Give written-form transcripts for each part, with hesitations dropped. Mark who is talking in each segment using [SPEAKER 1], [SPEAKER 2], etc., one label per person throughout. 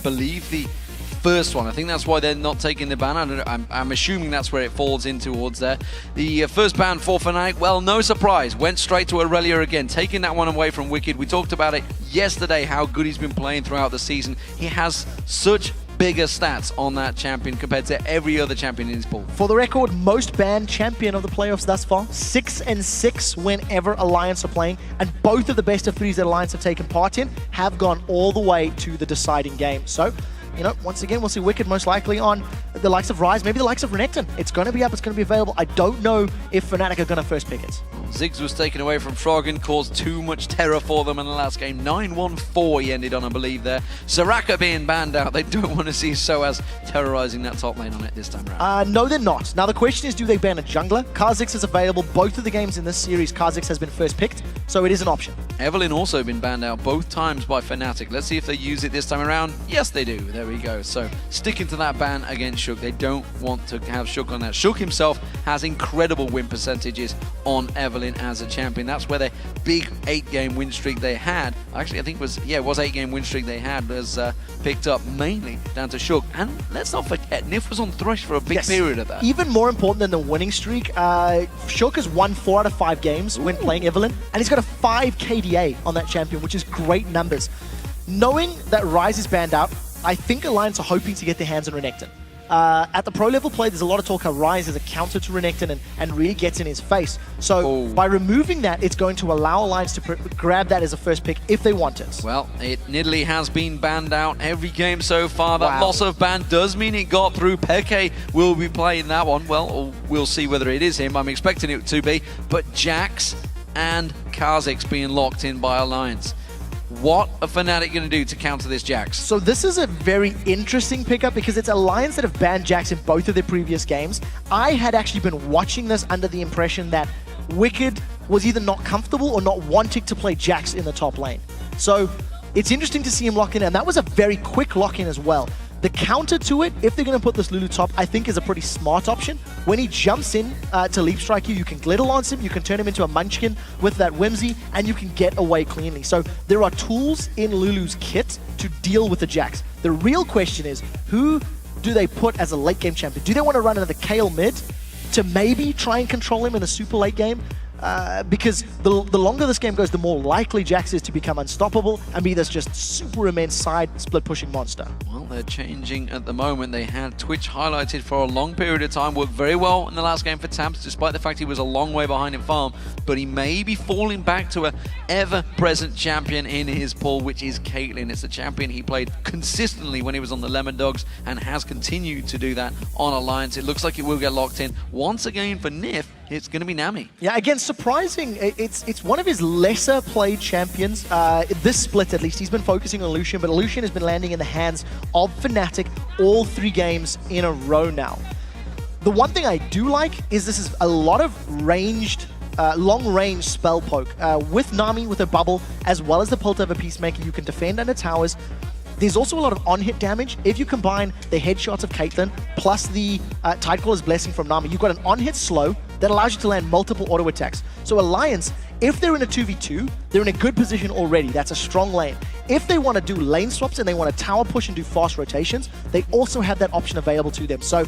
[SPEAKER 1] believe, the first one. I think that's why they're not taking the ban. I'm assuming that's where it falls in towards there. The first ban for Fnatic, well, no surprise, went straight to Aurelia again, taking that one away from Wicked. We talked about it yesterday, how good he's been playing throughout the season. He has such bigger stats on that champion compared to every other champion in his pool.
[SPEAKER 2] For the record, most banned champion of the playoffs thus far, 6-6 whenever Alliance are playing, and both of the best of threes that Alliance have taken part in have gone all the way to the deciding game. So, you know, once again, we'll see Wicked most likely on the likes of Rise, maybe the likes of Renekton. It's going to be up, it's going to be available. I don't know if Fnatic are going to first pick it.
[SPEAKER 1] Ziggs was taken away from Froggen, caused too much terror for them in the last game. 9-1-4 he ended on, I believe, there. Soraka being banned out. They don't want to see Seroes terrorizing that top lane on it this time around.
[SPEAKER 2] No, they're not. Now, the question is, do they ban a jungler? Kha'Zix is available. Both of the games in this series, Kha'Zix has been first picked, so it is an option.
[SPEAKER 1] Evelynn also been banned out both times by Fnatic. Let's see if they use it this time around. Yes, they do. There we go. So, sticking to that ban against Shook. They don't want to have Shook on that. Shook himself has incredible win percentages on Evelynn as a champion. That's where their big 8-game win streak they had, actually I think it was 8-game win streak they had, was picked up mainly down to Shook. And let's not forget, Nif was on Thresh for a big period of that.
[SPEAKER 2] Even more important than the winning streak, Shook has won 4 out of 5 games when playing Evelynn, and he's got a 5 KDA on that champion, which is great numbers. Knowing that Rise is banned out, I think Alliance are hoping to get their hands on Renekton. At the pro level play, there's a lot of talk how Rise is a counter to Renekton and really gets in his face. So by removing that, it's going to allow Alliance to grab that as a first pick if they want it.
[SPEAKER 1] Well, Nidalee has been banned out every game so far. That loss of ban does mean it got through. Peke will be playing that one. Well, we'll see whether it is him. I'm expecting it to be. But Jax and Kha'Zix being locked in by Alliance. What are Fnatic going to do to counter this Jax?
[SPEAKER 2] So this is a very interesting pickup because it's Alliance that have banned Jax in both of their previous games. I had actually been watching this under the impression that Wicked was either not comfortable or not wanting to play Jax in the top lane. So it's interesting to see him lock in, and that was a very quick lock-in as well. The counter to it, if they're going to put this Lulu top, I think is a pretty smart option. When he jumps in to leap strike you can glitter lance him, you can turn him into a munchkin with that whimsy, and you can get away cleanly. So there are tools in Lulu's kit to deal with the Jax. The real question is, who do they put as a late game champion? Do they want to run another Kayle mid to maybe try and control him in a super late game? Because the longer this game goes, the more likely Jax is to become unstoppable and be this just super immense side split pushing monster.
[SPEAKER 1] Well, they're changing at the moment. They had Twitch highlighted for a long period of time, worked very well in the last game for Tamps, despite the fact he was a long way behind in farm, but he may be falling back to a ever-present champion in his pool, which is Caitlyn. It's a champion he played consistently when he was on the Lemon Dogs and has continued to do that on Alliance. It looks like it will get locked in. Once again for Nif, it's going to be Nami.
[SPEAKER 2] Yeah, again, surprising. It's one of his lesser played champions. This split, at least, he's been focusing on Lucian, but Lucian has been landing in the hands of Fnatic all 3 games in a row now. The one thing I do like is this is a lot of ranged, long-range spell poke. With Nami, with a bubble, as well as the Pult of a Peacemaker, you can defend under towers. There's also a lot of on-hit damage. If you combine the headshots of Caitlyn plus the Tidecaller's Blessing from Nami, you've got an on-hit slow that allows you to land multiple auto attacks. So Alliance, if they're in a 2v2, they're in a good position already. That's a strong lane. If they want to do lane swaps and they want to tower push and do fast rotations, they also have that option available to them. So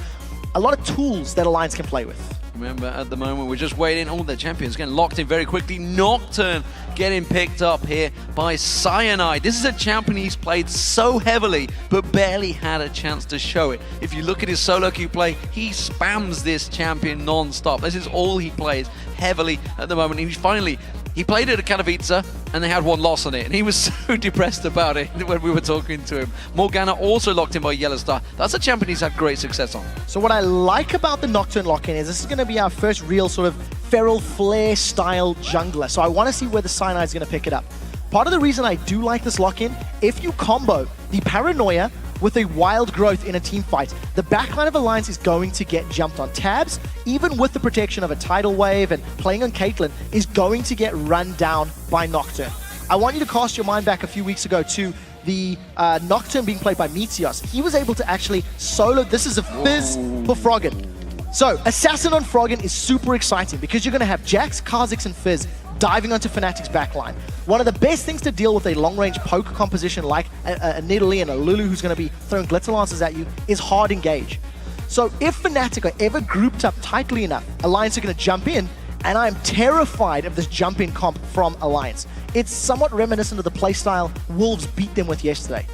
[SPEAKER 2] a lot of tools that Alliance can play with.
[SPEAKER 1] Remember, at the moment, we're just waiting. Oh, the champion's getting locked in very quickly. Nocturne getting picked up here by Cyanide. This is a champion he's played so heavily, but barely had a chance to show it. If you look at his solo queue play, he spams this champion non-stop. This is all he plays heavily at the moment. He played it at Katowice, and they had 1 loss on it, and he was so depressed about it when we were talking to him. Morgana also locked in by Yellowstar. That's a champion he's had great success on.
[SPEAKER 2] So what I like about the Nocturne lock-in is this is going to be our first real sort of Feral Flare style jungler. So I want to see where the Cyanide's going to pick it up. Part of the reason I do like this lock-in, if you combo the Paranoia with a Wild Growth in a team fight, the backline of Alliance is going to get jumped on. Tabs, even with the protection of a Tidal Wave and playing on Caitlyn, is going to get run down by Nocturne. I want you to cast your mind back a few weeks ago to the Nocturne being played by Meteos. He was able to actually solo. This is a Fizz for Froggen. So, Assassin on Froggen is super exciting because you're going to have Jax, Kha'Zix, and Fizz diving onto Fnatic's backline. One of the best things to deal with a long-range poke composition like a Nidalee and a Lulu who's going to be throwing Glitzer Lances at you is hard engage. So if Fnatic are ever grouped up tightly enough, Alliance are going to jump in, and I'm terrified of this jump-in comp from Alliance. It's somewhat reminiscent of the playstyle Wolves beat them with yesterday.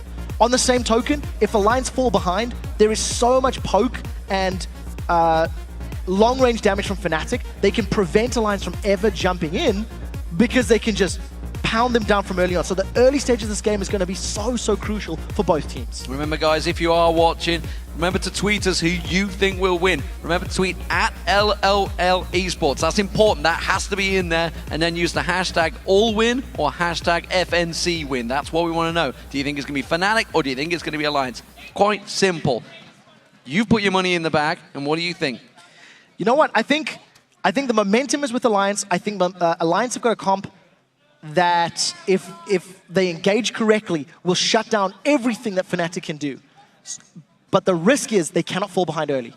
[SPEAKER 2] On the same token, if Alliance fall behind, there is so much poke and long-range damage from Fnatic, they can prevent Alliance from ever jumping in because they can just pound them down from early on. So the early stage of this game is going to be so crucial for both teams.
[SPEAKER 1] Remember, guys, if you are watching, remember to tweet us who you think will win. Remember to tweet at LLL Esports. That's important. That has to be in there. And then use the hashtag AllWin or hashtag FNCWin. That's what we want to know. Do you think it's going to be Fnatic or do you think it's going to be Alliance? Quite simple. You've put your money in the bag, and what do you think?
[SPEAKER 2] You know what? I think the momentum is with Alliance. I think Alliance have got a comp that if they engage correctly will shut down everything that Fnatic can do. But the risk is they cannot fall behind early.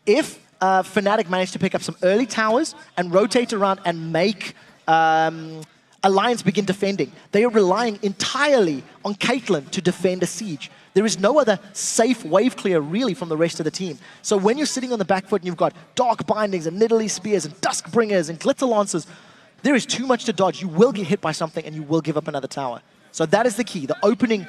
[SPEAKER 2] If Fnatic manage to pick up some early towers and rotate around and make Alliance begin defending, they are relying entirely on Caitlyn to defend a siege. There is no other safe wave clear really from the rest of the team. So when you're sitting on the back foot and you've got Dark Bindings and Nidalee Spears and Dusk Bringers and Glitzer Lancers, there is too much to dodge. You will get hit by something and you will give up another tower. So that is the key. The opening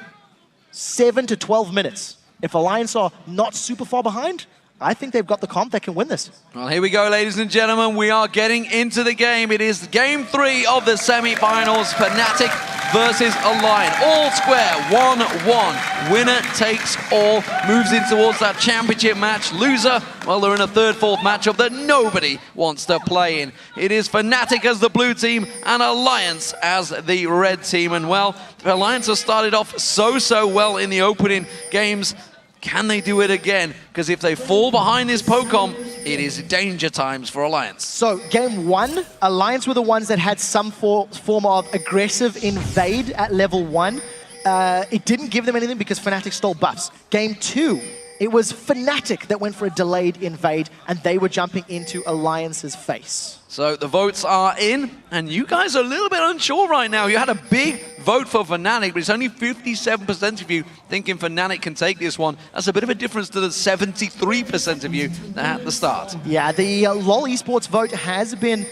[SPEAKER 2] 7 to 12 minutes. If Alliance are not super far behind, I think they've got the comp that can win this.
[SPEAKER 1] Well, here we go, ladies and gentlemen. We are getting into the game. It is game 3 of the semi-finals. Fnatic versus Alliance. All square, 1-1. Winner takes all. Moves in towards that championship match. Loser, well, they're in a third, fourth matchup that nobody wants to play in. It is Fnatic as the blue team and Alliance as the red team. And, well, Alliance has started off so well in the opening games. Can they do it again? Because if they fall behind this Pocom, it is danger times for Alliance.
[SPEAKER 2] So game 1, Alliance were the ones that had some form of aggressive invade at level 1. It didn't give them anything because Fnatic stole buffs. Game 2, it was Fnatic that went for a delayed invade, and they were jumping into Alliance's face.
[SPEAKER 1] So the votes are in, and you guys are a little bit unsure right now. You had a big vote for Fnatic, but it's only 57% of you thinking Fnatic can take this one. That's a bit of a difference to the 73% of you at the start.
[SPEAKER 2] Yeah, the LoL Esports vote has been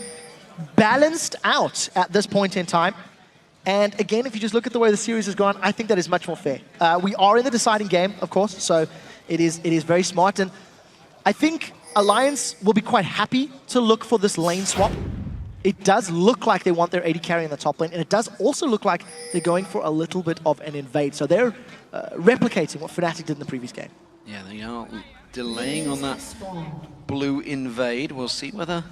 [SPEAKER 2] balanced out at this point in time. And again, if you just look at the way the series has gone, I think that is much more fair. We are in the deciding game, of course, so it is very smart. And I think Alliance will be quite happy to look for this lane swap. It does look like they want their AD carry in the top lane, and it does also look like they're going for a little bit of an invade. So they're replicating what Fnatic did in the previous game.
[SPEAKER 1] Yeah, they are delaying on that blue invade. We'll see whether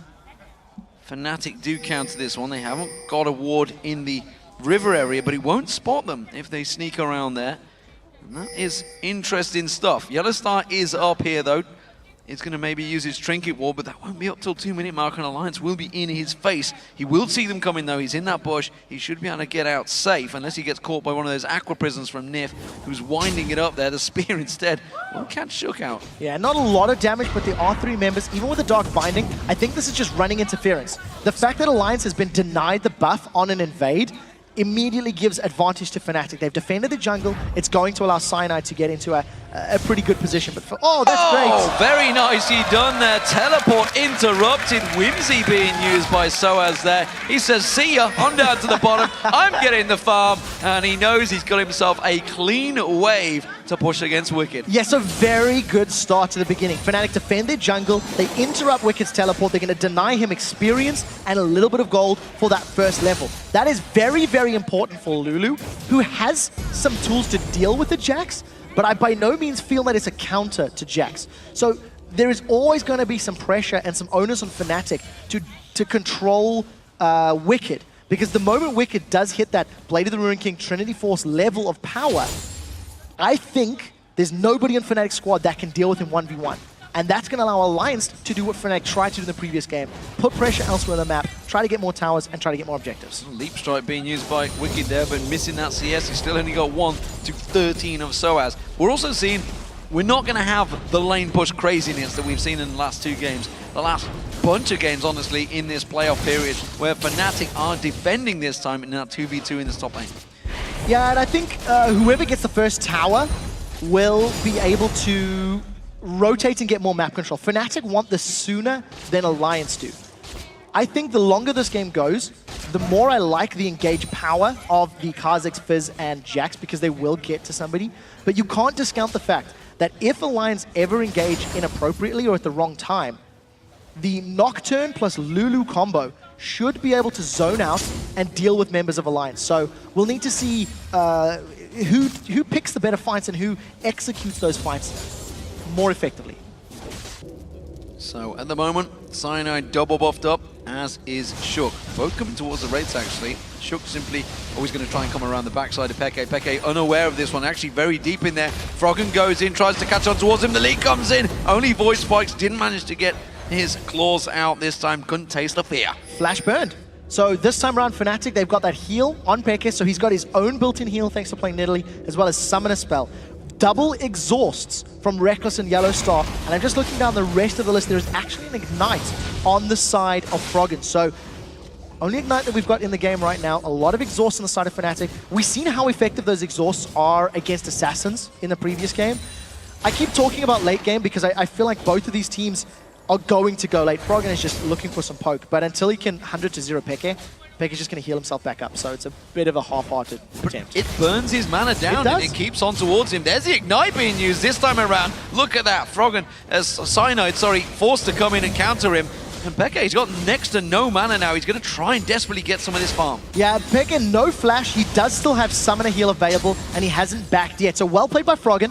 [SPEAKER 1] Fnatic do counter this one. They haven't got a ward in the river area, but it won't spot them if they sneak around there. And that is interesting stuff. Yellowstar is up here, though. It's going to maybe use his trinket wall, but that won't be up till 2-minute mark, and Alliance will be in his face. He will see them coming, though. He's in that bush. He should be able to get out safe, unless he gets caught by one of those aqua prisons from Nif, who's winding it up there. The spear instead will catch Shook out.
[SPEAKER 2] Yeah, not a lot of damage, but there are 3 members. Even with the Dark Binding, I think this is just running interference. The fact that Alliance has been denied the buff on an invade immediately gives advantage to Fnatic. They've defended the jungle. It's going to allow Cyanide to get into a pretty good position. But oh, that's great.
[SPEAKER 1] Oh, very nicely done there. Teleport interrupted. Whimsy being used by Seroes there. He says, see ya, I'm down to the bottom. I'm getting the farm. And he knows he's got himself a clean wave to push against Wicked.
[SPEAKER 2] Yes, a very good start to the beginning. Fnatic defend their jungle. They interrupt Wicked's teleport. They're going to deny him experience and a little bit of gold for that first level. That is very important for Lulu, who has some tools to deal with the Jax, but I by no means feel that it's a counter to Jax. So there is always going to be some pressure and some onus on Fnatic to control Wicked, because the moment Wicked does hit that Blade of the Ruined King Trinity Force level of power, I think there's nobody in Fnatic's squad that can deal with him 1v1. And that's going to allow Alliance to do what Fnatic tried to do in the previous game. Put pressure elsewhere on the map, try to get more towers, and try to get more objectives.
[SPEAKER 1] Leap Strike being used by Wicked there, but missing that CS. He's still only got 1 to 13 of Seroes. We're also seeing we're not going to have the lane push craziness that we've seen in the last 2 games. the last bunch of games, honestly, in this playoff period, where Fnatic are defending this time in that 2v2 in this top lane.
[SPEAKER 2] Yeah, and I think whoever gets the first tower will be able to rotate and get more map control. Fnatic want this sooner than Alliance do. I think the longer this game goes, the more I like the engage power of the Kha'Zix, Fizz, and Jax, because they will get to somebody. But you can't discount the fact that if Alliance ever engage inappropriately or at the wrong time, the Nocturne plus Lulu combo should be able to zone out and deal with members of Alliance. So we'll need to see who picks the better fights and who executes those fights more effectively.
[SPEAKER 1] So at the moment, Cyanide double buffed up, as is Shook. Both coming towards the rates, actually. Shook simply always going to try and come around the backside of Peke. Peke unaware of this one, actually very deep in there. Froggen goes in, tries to catch on towards him. The lead comes in. Only Voice Spikes didn't manage to get his claws out this time. Couldn't taste the fear.
[SPEAKER 2] Flash burned. So this time around, Fnatic, they've got that heal on Peke, so he's got his own built-in heal thanks to playing Nidalee, as well as Summon a Spell. Double exhausts from Reckless and Yellow Star, and I'm just looking down the rest of the list. There's actually an Ignite on the side of Froggen. So only Ignite that we've got in the game right now. A lot of exhausts on the side of Fnatic. We've seen how effective those exhausts are against Assassins in the previous game. I keep talking about late game because I feel like both of these teams are going to go late. Froggen is just looking for some poke, but until he can 100-0 Peke, Peke's just going to heal himself back up, so it's a bit of a half-hearted attempt.
[SPEAKER 1] It burns his mana down and it keeps on towards him. There's the Ignite being used this time around. Look at that. Froggen, Cyanide, forced to come in and counter him. And Peke, he's got next to no mana now. He's going to try and desperately get some of this farm.
[SPEAKER 2] Yeah, Peke, no flash. He does still have Summoner Heal available, and he hasn't backed yet. So well played by Froggen.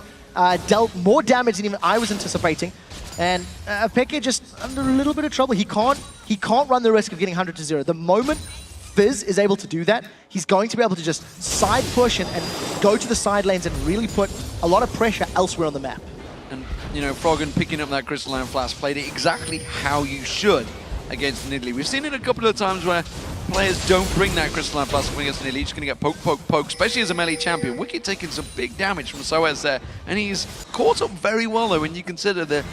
[SPEAKER 2] Dealt more damage than even I was anticipating. And Peke just under a little bit of trouble. He can't run the risk of getting 100-0. The moment Fizz is able to do that, he's going to be able to just side push and go to the side lanes and really put a lot of pressure elsewhere on the map.
[SPEAKER 1] And, you know, Froggen picking up that Crystalline Flash played it exactly how you should against Nidalee. We've seen it a couple of times where players don't bring that Crystalline Flash against Nidalee. Just going to get poke, especially as a melee champion. Wicked taking some big damage from Seroes there. And he's caught up very well, though, when you consider the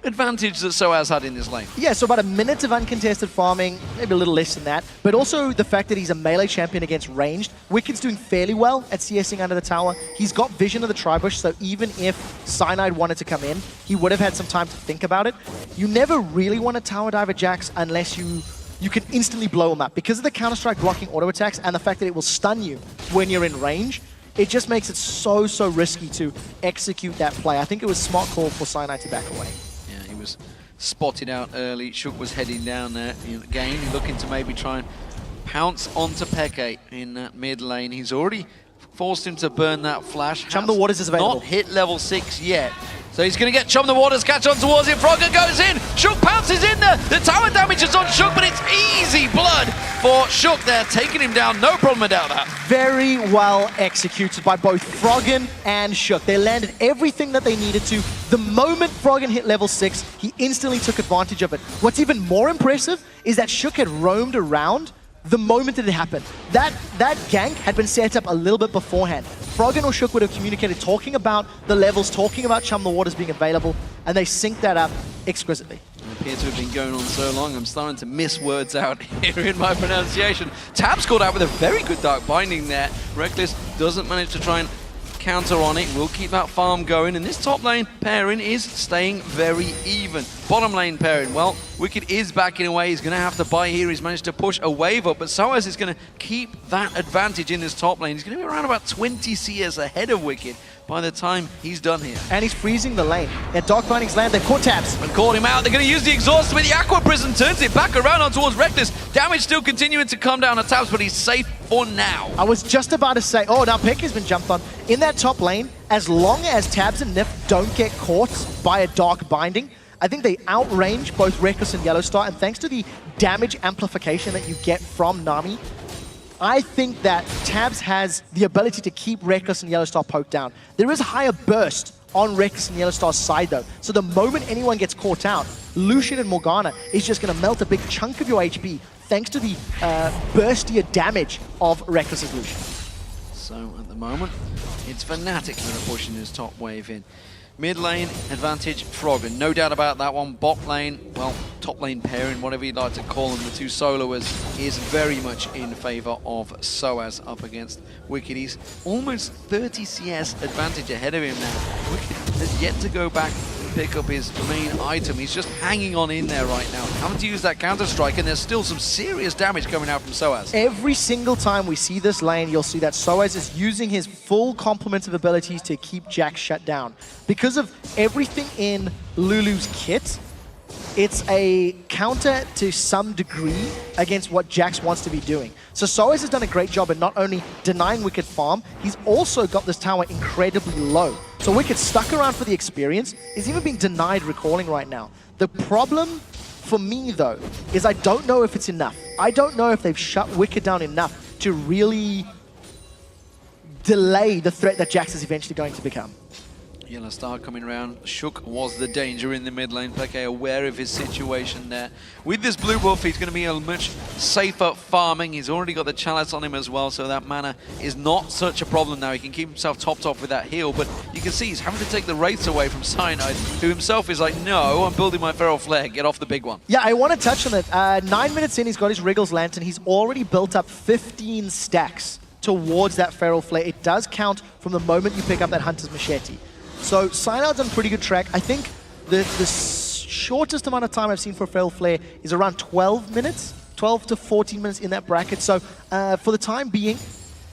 [SPEAKER 1] advantage that Seroes had in this lane.
[SPEAKER 2] Yeah, so about a minute of uncontested farming, maybe a little less than that, but also the fact that he's a melee champion against ranged. Wicked's doing fairly well at CSing under the tower. He's got vision of the Tribush, so even if Cyanide wanted to come in, he would have had some time to think about it. You never really want to tower dive a Jax unless you can instantly blow him up. Because of the Counter-Strike blocking auto attacks and the fact that it will stun you when you're in range, it just makes it so risky to execute that play. I think it was a smart call for Cyanide to back away.
[SPEAKER 1] Was spotted out early. Shook was heading down there again, looking to maybe try and pounce onto Peke in that mid lane. He's already forced him to burn that flash.
[SPEAKER 2] Chum the Waters is available.
[SPEAKER 1] Not hit level 6 yet. So he's going to get Chum the Waters, catch on towards him. Froggen goes in. Shook pounces in there. The tower damage is on Shook, but it's easy blood for Shook there, taking him down. No problem about that.
[SPEAKER 2] Very well executed by both Froggen and Shook. They landed everything that they needed to. The moment Froggen hit level 6, he instantly took advantage of it. What's even more impressive is that Shook had roamed around the moment that it happened. That gank had been set up a little bit beforehand. Froggen or Shook would have communicated, talking about the levels, talking about Chum the Waters being available, and they synced that up exquisitely.
[SPEAKER 1] It appears to have been going on so long, I'm starting to miss words out here in my pronunciation. Tab's caught out with a very good Dark Binding there. Reckless doesn't manage to try and counter on it. We'll keep that farm going, and this top lane pairing is staying very even. Bottom lane pairing, well, Wicked is backing away. He's going to have to buy here. He's managed to push a wave up, but Seroes is going to keep that advantage in this top lane. He's going to be around about 20 CS ahead of Wicked by the time he's done here.
[SPEAKER 2] And he's freezing the lane. At Dark Binding's land, they've caught Tabs.
[SPEAKER 1] And caught him out. They're going to use the exhaust with the Aqua Prison, turns it back around on towards Reckless. Damage still continuing to come down on Tabs, but he's safe for now.
[SPEAKER 2] I was just about to say, oh, now Peke has been jumped on. In that top lane, as long as Tabs and Nif don't get caught by a Dark Binding, I think they outrange both Reckless and Yellow Star, and thanks to the damage amplification that you get from Nami, I think that Tabs has the ability to keep Reckless and Yellow Star poked down. There is a higher burst on Reckless and Yellow Star's side though, so the moment anyone gets caught out, Lucian and Morgana is just going to melt a big chunk of your HP thanks to the burstier damage of Reckless's Lucian.
[SPEAKER 1] So at the moment, It's Fnatic that are pushing this top wave in. Mid lane, advantage, Frogger. No doubt about that one. Bot lane, well, top lane pairing, whatever you'd like to call them, the two soloers, is very much in favor of Seroes up against Wicked. He's almost 30 CS advantage ahead of him now. Wicked has yet to go back and pick up his main item. He's just hanging on in there right now, having to use that counter-strike, and there's still some serious damage coming out from Seroes.
[SPEAKER 2] Every single time we see this lane, you'll see that Seroes is using his full complement of abilities to keep Jax shut down. Because of everything in Lulu's kit, it's a counter to some degree against what Jax wants to be doing. So Seroes has done a great job at not only denying Wicked farm, he's also got this tower incredibly low. So Wicked stuck around for the experience, is even being denied recalling right now. The problem for me though, is I don't know if it's enough. I don't know if they've shut Wicked down enough to really delay the threat that Jax is eventually going to become.
[SPEAKER 1] Yellow Star coming around. Shook was the danger in the mid lane. Peke aware of his situation there. With this blue buff, he's going to be a much safer farming. He's already got the chalice on him as well, so that mana is not such a problem now. He can keep himself topped off with that heal, but you can see he's having to take the wraiths away from Cyanide, who himself is like, no, I'm building my Feral Flare, get off the big one.
[SPEAKER 2] Yeah, I want to touch on that. 9 minutes in, he's got his Wriggles Lantern. He's already built up 15 stacks towards that Feral Flare. It does count from the moment you pick up that Hunter's Machete. So Cyanide's on pretty good track. I think the shortest amount of time I've seen for Feral Flare is around 12 minutes, 12 to 14 minutes in that bracket. So for the time being,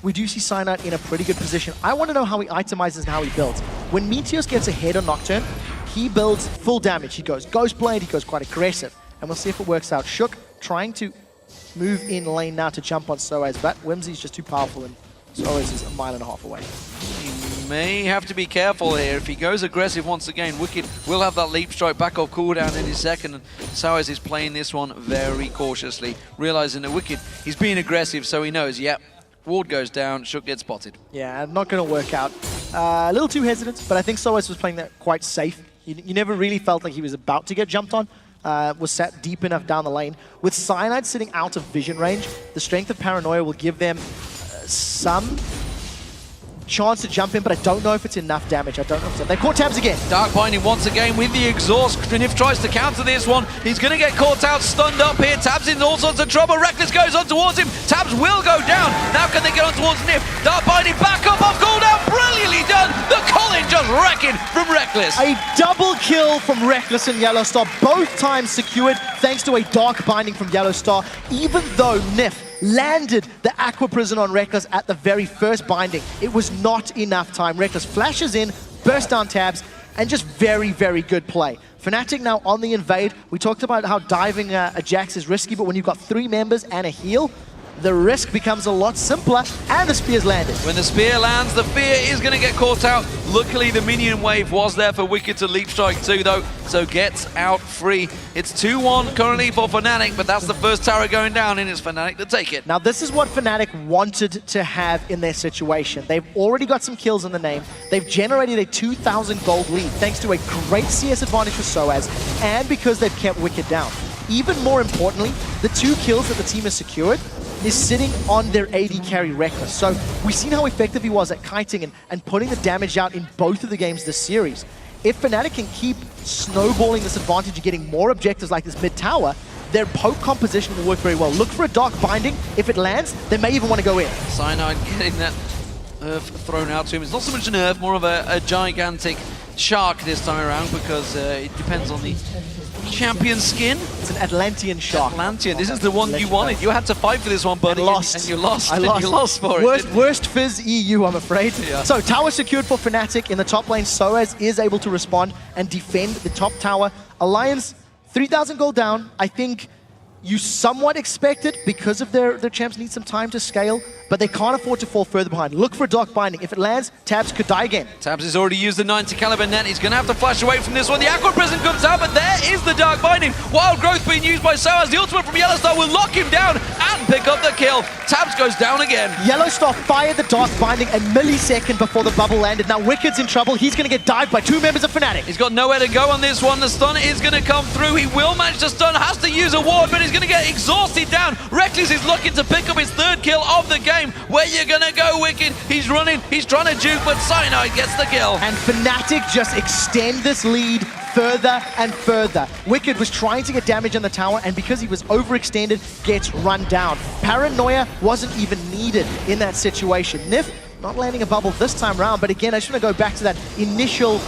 [SPEAKER 2] we do see Cyanide in a pretty good position. I want to know how he itemizes and how he builds. When Meteos gets ahead on Nocturne, he builds full damage. He goes Ghostblade, he goes quite aggressive. And we'll see if it works out. Shook trying to move in lane now to jump on Seroes, but Whimsy's just too powerful and Seroes is a mile and a half away.
[SPEAKER 1] He may have to be careful here. If he goes aggressive once again, Wicked will have that leap strike back off cooldown in his second, and Seroes is playing this one very cautiously, realizing that Wicked, he's being aggressive, so he knows, yep, ward goes down, Shook gets spotted.
[SPEAKER 2] Yeah, not going to work out. A little too hesitant, but I think Seroes was playing that quite safe. You never really felt like he was about to get jumped on. Was sat deep enough down the lane. With Cyanide sitting out of vision range, the strength of Paranoia will give them some chance to jump in, but I don't know if it's enough damage. I don't know if it's enough. They caught Tabs again.
[SPEAKER 1] Dark Binding once again with the exhaust. Nif tries to counter this one. He's going to get caught out, stunned up here. Tabs in all sorts of trouble. Reckless goes on towards him. Tabs will go down. Now can they get on towards Nif? Dark Binding back up off cooldown. Brilliantly done. The Colin just wrecking from Reckless.
[SPEAKER 2] A double kill from Reckless and Yellow Star, both times secured thanks to a Dark Binding from Yellow Star, even though Nif landed the Aqua Prison on Reckless at the very first binding. It was not enough time. Reckless flashes in, bursts down Tabs, and just very, very good play. Fnatic now on the invade. We talked about how diving a Jax is risky, but when you've got 3 members and a heal, the risk becomes a lot simpler, and the spear's landed.
[SPEAKER 1] When the spear lands, the fear is going to get caught out. Luckily, the minion wave was there for Wicked to leap strike too, though, so gets out free. It's 2-1 currently for Fnatic, but that's the first tower going down, and it's Fnatic to take it.
[SPEAKER 2] Now, this is what Fnatic wanted to have in their situation. They've already got some kills in the name. They've generated a 2,000 gold lead, thanks to a great CS advantage for Seroes, and because they've kept Wicked down. Even more importantly, the 2 kills that the team has secured is sitting on their AD carry Reckless. So we've seen how effective he was at kiting and putting the damage out in both of the games this series. If Fnatic can keep snowballing this advantage and getting more objectives like this mid-tower, their poke composition will work very well. Look for a Dark Binding. If it lands, they may even want to go in.
[SPEAKER 1] Cyanide getting that earth thrown out to him. It's not so much an earth, more of a gigantic shark this time around, because it depends on the champion skin.
[SPEAKER 2] It's an Atlantean shark.
[SPEAKER 1] Atlantean. This is the one you wanted. You had to fight for this one, buddy.
[SPEAKER 2] And lost.
[SPEAKER 1] And you lost.
[SPEAKER 2] I lost.
[SPEAKER 1] You lost for
[SPEAKER 2] it. Worst Fizz EU, I'm afraid.
[SPEAKER 1] Yeah.
[SPEAKER 2] So tower secured for Fnatic in the top lane. Seroes is able to respond and defend the top tower. Alliance, 3,000 gold down. I think you somewhat expect it because of their champs need some time to scale, but they can't afford to fall further behind. Look for a Dark Binding. If it lands, Tabs could die again.
[SPEAKER 1] Tabs has already used the 90 caliber net. He's going to have to flash away from this one. The Aqua Prison comes out, but there is the Dark Binding. Wild Growth being used by Seroes. The ultimate from Yellow Star will lock him down. and pick up the kill. Tabs goes down again.
[SPEAKER 2] Yellowstar fired the Dark Binding a millisecond before the bubble landed. Now Wicked's in trouble. He's going to get dived by 2 members of Fnatic.
[SPEAKER 1] He's got nowhere to go on this one. The stun is going to come through. He will manage to stun, has to use a ward, but he's going to get exhausted down. Reckless is looking to pick up his 3rd kill of the game. Where you going to go, Wicked? He's running, he's trying to juke, but Cyanide gets the kill.
[SPEAKER 2] And Fnatic just extend this lead further and further. Wicked was trying to get damage on the tower, and because he was overextended, gets run down. Paranoia wasn't even needed in that situation. Nif not landing a bubble this time around, but again, I just want to go back to that initial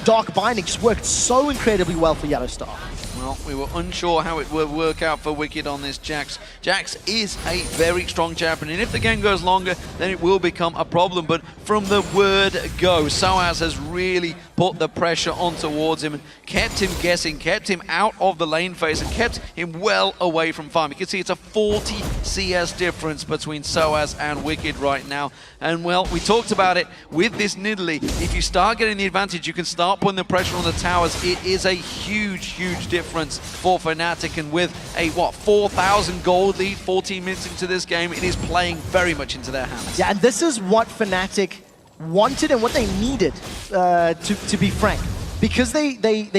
[SPEAKER 2] Dark Binding. Just worked so incredibly well for Yellowstar.
[SPEAKER 1] Well, we were unsure how it would work out for Wicked on this Jax. Jax is a very strong champion, and if the game goes longer, then it will become a problem. But from the word go, Seroes has really put the pressure on towards him and kept him guessing, kept him out of the lane phase, and kept him well away from farm. You can see it's a 40 CS difference between Seroes and Wicked right now. And well, we talked about it with this Nidalee. If you start getting the advantage, you can start putting the pressure on the towers. It is a huge, huge difference for Fnatic, and with a, 4,000 gold lead 14 minutes into this game, it is playing very much into their hands.
[SPEAKER 2] Yeah, and this is what Fnatic wanted and what they needed, to be frank. Because they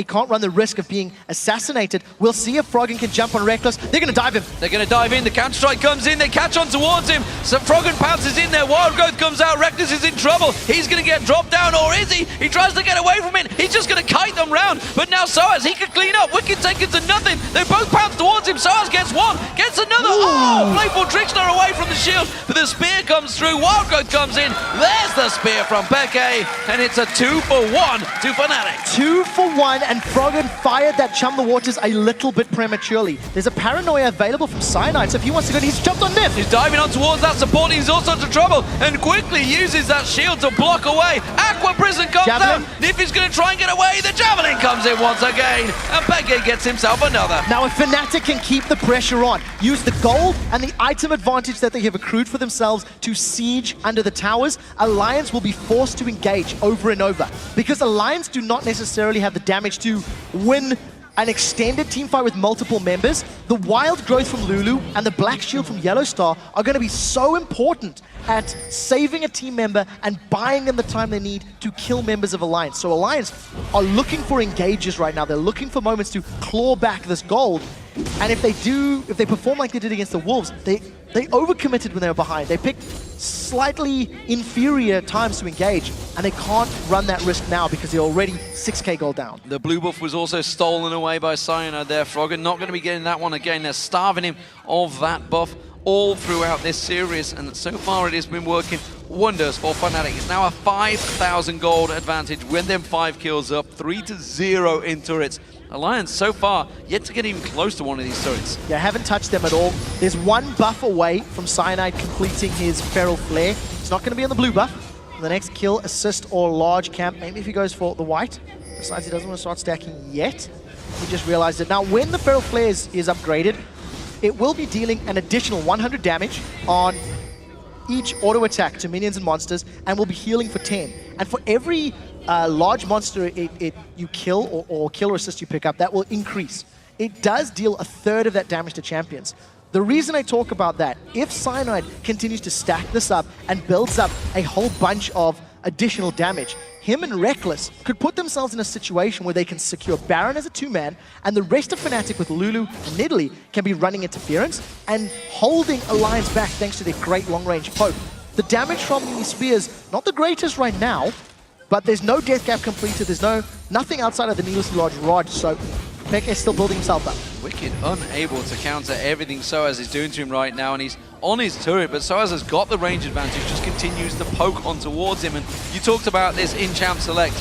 [SPEAKER 2] can't run the risk of being assassinated, we'll see if Froggen can jump on Reckless. They're going to dive him.
[SPEAKER 1] They're going to dive in. The counter-strike comes in. They catch on towards him. So Froggen pounces in there. Wild Growth comes out. Reckless is in trouble. He's going to get dropped down, or is he? He tries to get away from it. He's just going to kite them round. But now Seroes, he can clean up. Wicked taken to nothing. They both pounce towards him. Seroes gets one, gets another.
[SPEAKER 2] Ooh.
[SPEAKER 1] Oh, Playful Trickster away from the shield. But the spear comes through. Wild Growth comes in. There's the spear from Peke. And it's a 2-for-1 to Fnatic.
[SPEAKER 2] 2 for 1. And Froggen fired that Chum the Waters a little bit prematurely. There's a Paranoia available from Cyanide, so if he wants to go, he's jumped on Nif.
[SPEAKER 1] He's diving on towards that support. He's also into trouble and quickly uses that shield to block away. Aqua Prison comes
[SPEAKER 2] Javelin.
[SPEAKER 1] down. Nif is going to try and get away. The Javelin comes in once again, and Peke gets himself another.
[SPEAKER 2] Now, if Fnatic can keep the pressure on, use the gold and the item advantage that they have accrued for themselves to siege under the towers, Alliance will be forced to engage over and over. Because Alliance do not necessarily have the damage to win an extended teamfight with multiple members. The Wild Growth from Lulu and the Black Shield from Yellowstar are going to be so important at saving a team member and buying them the time they need to kill members of Alliance. So Alliance are looking for engages right now. They're looking for moments to claw back this gold. And if they perform like they did against the Wolves, they overcommitted when they were behind. They picked slightly inferior times to engage, and they can't run that risk now because they're already 6k gold down.
[SPEAKER 1] The blue buff was also stolen away by Cyanide there. Froggen not going to be getting that one again. They're starving him of that buff all throughout this series, and so far it has been working wonders for Fnatic. It's now a 5,000 gold advantage with them 5 kills up, 3-0 in turrets. Alliance so far yet to get even close to one of these turrets.
[SPEAKER 2] Yeah, haven't touched them at all. There's one buff away from Cyanide completing his Feral Flare. It's not going to be on the blue buff. The next kill, assist, or large camp. Maybe if he goes for the white. Besides, he doesn't want to start stacking yet. He just realized it. Now, when the Feral Flare is upgraded, it will be dealing an additional 100 damage on each auto attack to minions and monsters, and will be healing for 10. And for every large monster you kill or kill or assist you pick up, that will increase. It does deal a third of that damage to champions. The reason I talk about that, if Cyanide continues to stack this up and builds up a whole bunch of additional damage, him and Reckless could put themselves in a situation where they can secure Baron as a 2-man, and the rest of Fnatic with Lulu and Nidalee can be running interference and holding Alliance back thanks to their great long-range poke. The damage from these spears, not the greatest right now, but there's no death gap completed, there's nothing outside of the needlessly large rod, so Peke is still building himself up.
[SPEAKER 1] Wicked unable to counter everything Seroes is doing to him right now, and he's on his turret, but Seroes has got the range advantage, just continues to poke on towards him. And you talked about this in Champ Select.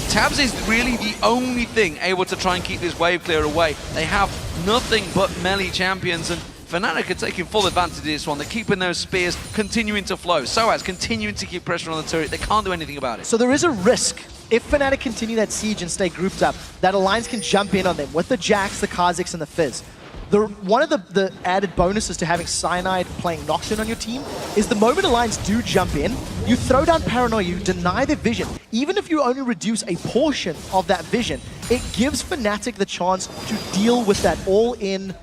[SPEAKER 1] Tabs is really the only thing able to try and keep this wave clear away. They have nothing but melee champions, and Fnatic are taking full advantage of this one. They're keeping those spears continuing to flow. Seroes continuing to keep pressure on the turret. They can't do anything about it.
[SPEAKER 2] So there is a risk, if Fnatic continue that siege and stay grouped up, that Alliance can jump in on them with the Jax, the Kha'Zix, and the Fizz. One of the added bonuses to having Cyanide playing Nocturne on your team is the moment Alliance do jump in, you throw down Paranoia, you deny their vision. Even if you only reduce a portion of that vision, it gives Fnatic the chance to deal with that all-in,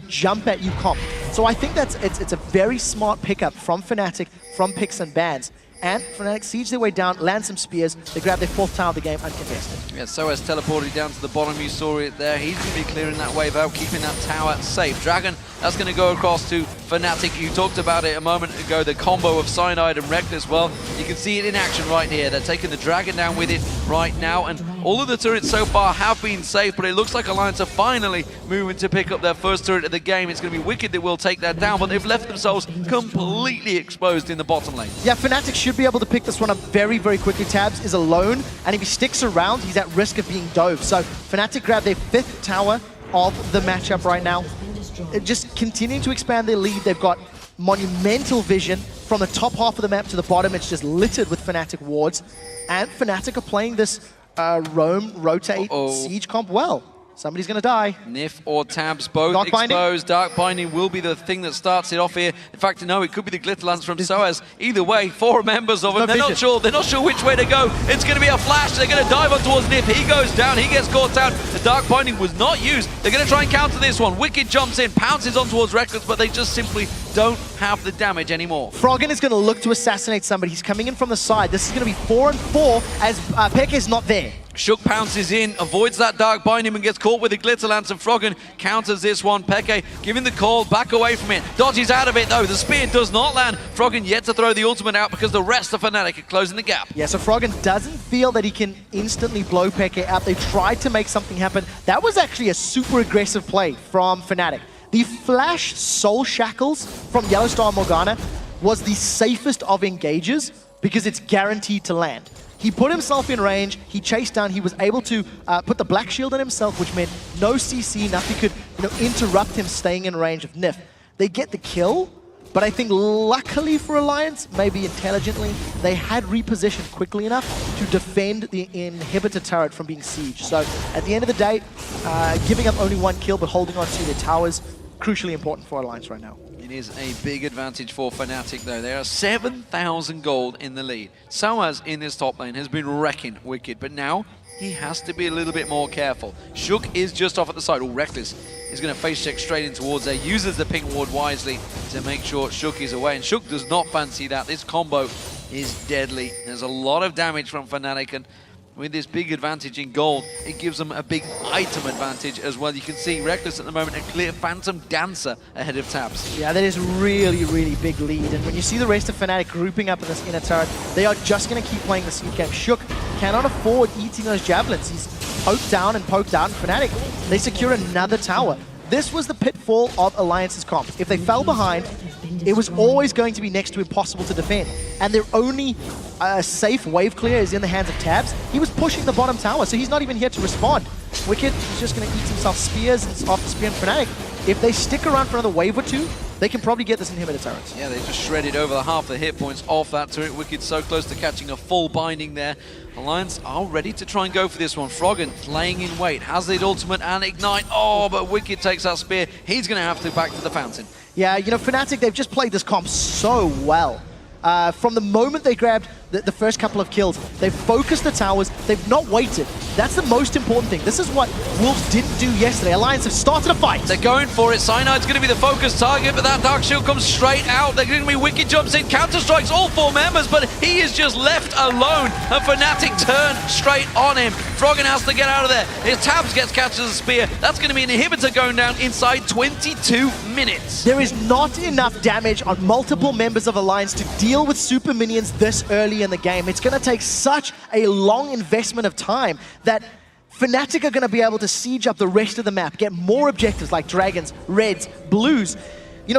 [SPEAKER 2] jump at you comp. So I think it's a very smart pickup from Fnatic, from picks and bans. And Fnatic siege their way down, land some spears, they grab their 4th tower of the game uncontested.
[SPEAKER 1] Yeah, Seroes teleported down to the bottom, you saw it there. He's going to be clearing that wave out, keeping that tower safe. Dragon, that's going to go across to Fnatic. You talked about it a moment ago, the combo of Cyanide and Reckless. Well, you can see it in action right here. They're taking the Dragon down with it right now, and all of the turrets so far have been safe, but it looks like Alliance are finally moving to pick up their first turret of the game. It's going to be Wicked that will take that down, but they've left themselves completely exposed in the bottom lane.
[SPEAKER 2] Yeah, Fnatic should be able to pick this one up very, very quickly. Tabs is alone, and if he sticks around, he's at risk of being dove. So Fnatic grab their 5th tower of the matchup right now. Just continuing to expand their lead. They've got monumental vision from the top half of the map to the bottom. It's just littered with Fnatic wards. And Fnatic are playing this roam, rotate, siege comp well. Somebody's going to die.
[SPEAKER 1] Nif or Tabs, both exposed. Dark Binding will be the thing that starts it off here. In fact, no, it could be the Glitter Lance from Seroes. Either way, 4 members of them. They're not sure. They're not sure which way to go. It's going to be a flash. They're going to dive on towards Nif. He goes down. He gets caught down. The Dark Binding was not used. They're going to try and counter this one. Wicked jumps in, pounces on towards Reckless, but they just simply don't have the damage anymore.
[SPEAKER 2] Froggen is going to look to assassinate somebody. He's coming in from the side. This is going to be 4 and 4 as Peke is not there.
[SPEAKER 1] Shook pounces in, avoids that Dark Binding and gets caught with the Glitter Lance, and Froggen counters this one. Peke giving the call, back away from it. Dodges out of it though, the spear does not land. Froggen yet to throw the ultimate out because the rest of Fnatic are closing the gap.
[SPEAKER 2] Yeah, so Froggen doesn't feel that he can instantly blow Peke out. They tried to make something happen. That was actually a super aggressive play from Fnatic. The flash Soul Shackles from Yellowstar Morgana was the safest of engages because it's guaranteed to land. He put himself in range, he chased down, he was able to put the Black Shield on himself, which meant no CC, nothing could interrupt him staying in range of Nif. They get the kill, but I think luckily for Alliance, maybe intelligently, they had repositioned quickly enough to defend the inhibitor turret from being sieged. So at the end of the day, giving up only 1 kill but holding on to their towers, crucially important for Alliance right now.
[SPEAKER 1] It is a big advantage for Fnatic though. There are 7,000 gold in the lead. Seroes in this top lane has been wrecking Wicked, but now he has to be a little bit more careful. Shook is just off at the side. Reckless is going to face check straight in towards there, uses the ping ward wisely to make sure Shook is away, and Shook does not fancy that. This combo is deadly. There's a lot of damage from Fnatic, and with this big advantage in gold, it gives them a big item advantage as well. You can see Reckless at the moment, a clear Phantom Dancer ahead of Tabs.
[SPEAKER 2] Yeah, that is really, really big lead. And when you see the rest of Fnatic grouping up in this inner turret, they are just going to keep playing the siege game. Shook cannot afford eating those javelins. He's poked down and poked down. Fnatic, they secure another tower. This was the pitfall of Alliance's comp. If they fell behind, it was always going to be next to impossible to defend. And their only safe wave clear is in the hands of Tabs. He was pushing the bottom tower, so he's not even here to respond. Wicked is just going to eat himself spears after spear and Fnatic. If they stick around for another wave or two, they can probably get this inhibitor turret.
[SPEAKER 1] Yeah, they just shredded over half the hit points off that turret. Wicked so close to catching a full binding there. Alliance are ready to try and go for this one. Froggen laying in wait, has the ultimate and ignite. Oh, but Wicked takes that spear. He's going to have to back to the fountain.
[SPEAKER 2] Yeah, Fnatic, they've just played this comp so well. From the moment they grabbed the first couple of kills, they've focused the towers, they've not waited. That's the most important thing. This is what Wolves didn't do yesterday. Alliance have started a fight.
[SPEAKER 1] They're going for it. Cyanide's going to be the focus target, but that Dark Shield comes straight out. They're going to be Wicked jumps in, counter-strikes all 4 members, but he is just left alone. And Fnatic turn straight on him. Froggen has to get out of there. His Tabs gets catches a spear. That's going to be an inhibitor going down inside 22 minutes.
[SPEAKER 2] There is not enough damage on multiple members of Alliance to deal with super minions this early in the game. It's going to take such a long investment of time that Fnatic are going to be able to siege up the rest of the map, get more objectives like dragons, reds, blues.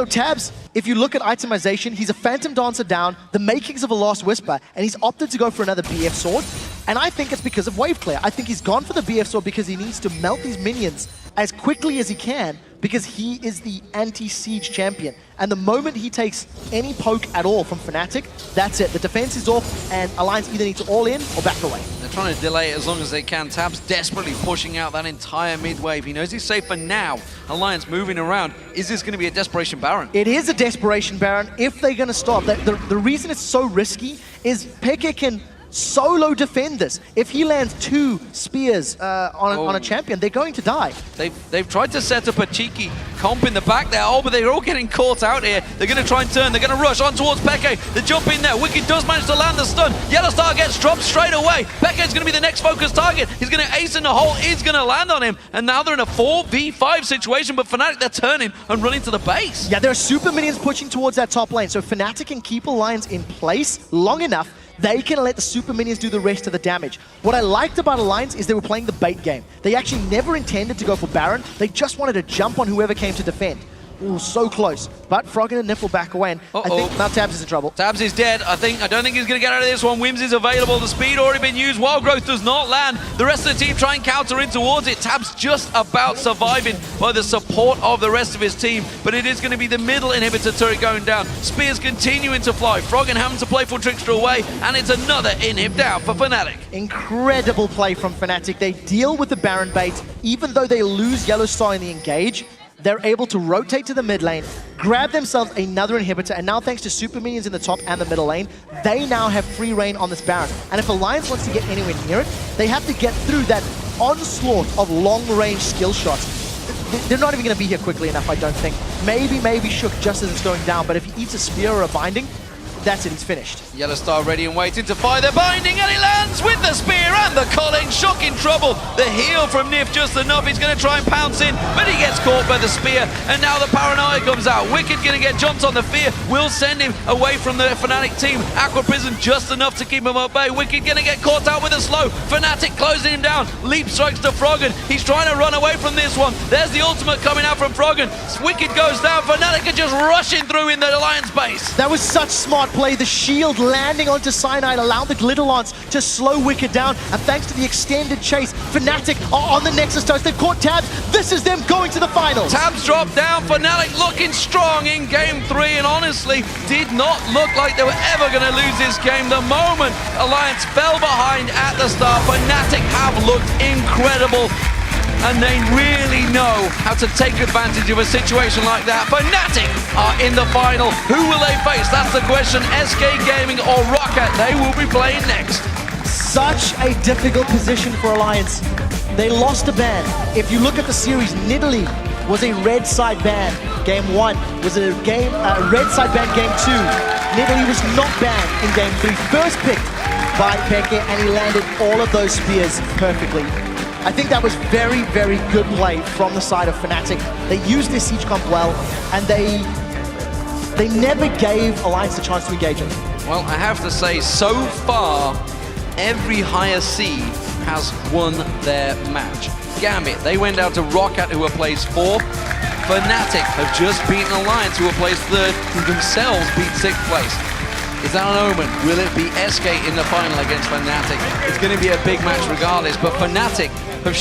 [SPEAKER 2] Tabs, if you look at itemization, he's a Phantom Dancer down, the makings of a Last Whisper, and he's opted to go for another BF Sword. And I think it's because of wave clear. I think he's gone for the BF Sword because he needs to melt these minions as quickly as he can because he is the anti-siege champion. And the moment he takes any poke at all from Fnatic, that's it. The defense is off and Alliance either need to all in or back away.
[SPEAKER 1] They're trying to delay it as long as they can. Tabs desperately pushing out that entire mid wave. He knows he's safe for now. Alliance moving around. Is this going to be a Desperation Baron?
[SPEAKER 2] It is a Desperation Baron if they're going to stop. The reason it's so risky is Peke can solo defend this. If he lands 2 spears on a champion, they're going to die.
[SPEAKER 1] They've tried to set up a cheeky comp in the back there. Oh, but they're all getting caught out here. They're going to try and turn. They're going to rush on towards Peke. They jump in there. Wicked does manage to land the stun. Yellowstar gets dropped straight away. Peke's going to be the next focus target. He's going to ace in the hole. It's going to land on him. And now they're in a 4v5 situation, but Fnatic, they're turning and running to the base.
[SPEAKER 2] Yeah, there are super minions pushing towards that top lane, so Fnatic can keep Alliance in place long enough. They can let the super minions do the rest of the damage. What I liked about Alliance is they were playing the bait game. They actually never intended to go for Baron. They just wanted to jump on whoever came to defend. Ooh, so close. But Froggen and Nif will back away, and I think now Tabs is in trouble.
[SPEAKER 1] Tabs is dead. I don't think he's going to get out of this one. Wims is available. The speed already been used. Wild Growth does not land. The rest of the team try and counter in towards it. Tabs just about surviving by the support of the rest of his team. But it is going to be the middle inhibitor turret going down. Spears continuing to fly. Froggen having to play for Trickster away. And it's another inhib down for Fnatic.
[SPEAKER 2] Incredible play from Fnatic. They deal with the Baron bait. Even though they lose Yellowstar in the engage, they're able to rotate to the mid lane, grab themselves another inhibitor, and now thanks to super minions in the top and the middle lane, they now have free reign on this Baron. And if Alliance wants to get anywhere near it, they have to get through that onslaught of long-range skill shots. They're not even going to be here quickly enough, I don't think. Maybe Shook just as it's going down, but if he eats a spear or a binding, that's it, he's finished.
[SPEAKER 1] Yellowstar ready and waiting to fire the binding, and he lands with the spear and the culling. Shook in trouble. The heal from Nif just enough. He's going to try and pounce in, but he gets caught by the spear, and now the paranoia comes out. Wicked going to get jumped on the fear. Will send him away from the Fnatic team. Aqua Prison just enough to keep him at bay. Wicked going to get caught out with a slow. Fnatic closing him down. Leap strikes to Froggen. He's trying to run away from this one. There's the ultimate coming out from Froggen. Wicked goes down. Fnatic are just rushing through in the Alliance base.
[SPEAKER 2] That was such smart play. The shield landing onto Cyanide allowed the Glitterlance to slow Wicked down, and thanks to the extended chase, Fnatic are on the Nexus toast. They've caught Tabs. This is them going to the finals.
[SPEAKER 1] Tabs dropped down. Fnatic looking strong in game 3, and honestly did not look like they were ever going to lose this game. The moment Alliance fell behind at the start, Fnatic have looked incredible. And they really know how to take advantage of a situation like that. Fnatic are in the final. Who will they face? That's the question. SK Gaming or Rocket, they will be playing next.
[SPEAKER 2] Such a difficult position for Alliance. They lost a ban. If you look at the series, Nidalee was a red side ban. Game 1 was a red side ban game 2. Nidalee was not banned in game 3. First picked by Peke, and he landed all of those spears perfectly. I think that was very, very good play from the side of Fnatic. They used their siege comp well, and they never gave Alliance a chance to engage them.
[SPEAKER 1] Well, I have to say, so far, every higher seed has won their match. Gambit, they went down to Rocket, who were placed 4th. Fnatic have just beaten Alliance, who were placed 3rd, who themselves beat 6th place. Is that an omen? Will it be SK in the final against Fnatic? It's going to be a big match regardless, but Fnatic have